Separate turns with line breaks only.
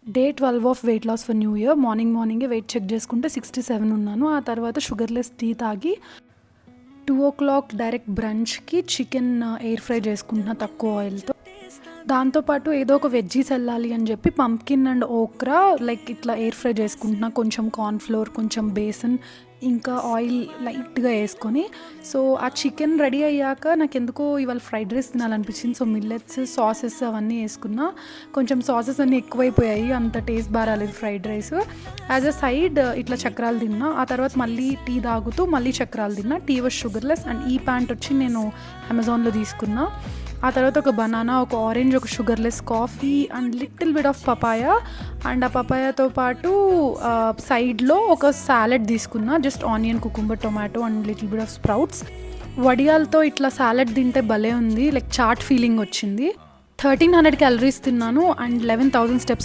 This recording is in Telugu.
Day 12 of weight loss for new year. మార్నింగే వెయిట్ చెక్ చేసుకుంటే 67 ఉన్నాను. ఆ తర్వాత షుగర్‌లెస్ టీ తాగి 2:00 డైరెక్ట్ బ్రంచ్‌కి చికెన్ ఎయిర్ ఫ్రై చేసుకుంటున్నా తక్కువ ఆయిల్‌తో. దాంతోపాటు ఏదో ఒక వెజ్జీస్ వెళ్ళాలి అని చెప్పి పంప్కిన్ అండ్ ఓక్రా లైక్ ఇట్లా ఎయిర్ ఫ్రై చేసుకుంటున్నా. కొంచెం కార్న్ ఫ్లోర్, కొంచెం బేసన్, ఇంకా ఆయిల్ లైట్గా వేసుకొని. సో ఆ చికెన్ రెడీ అయ్యాక నాకు ఎందుకో ఇవాళ ఫ్రైడ్ రైస్ తినాలనిపించింది. సో మిల్లెట్స్, సాసెస్ అవన్నీ వేసుకున్నా. కొంచెం సాసెస్ అన్నీ ఎక్కువైపోయాయి, అంత టేస్ట్ బాగా రాలేదు fried rice. As a side ఇట్లా చక్రాలు తిన్నా. ఆ తర్వాత మళ్ళీ టీ తాగుతూ మళ్ళీ చక్రాలు తిన్నా. Tea was sugarless. అండ్ ఈ ప్యాంట్ వచ్చి నేను అమెజాన్లో తీసుకున్నా. ఆ తర్వాత ఒక బనానా, ఒక ఆరెంజ్, ఒక sugarless coffee and little bit of papaya. And ఆ పపాయతో పాటు సైడ్లో ఒక సాలెడ్ తీసుకున్నా. Just onion, cucumber, tomato and little bit of sprouts. వడియాలతో ఇట్లా సాలెడ్ తింటే భలే ఉంది, లైక్ చాట్ ఫీలింగ్ వచ్చింది. 1300 క్యాలరీస్ తిన్నాను అండ్ 11,000 స్టెప్స్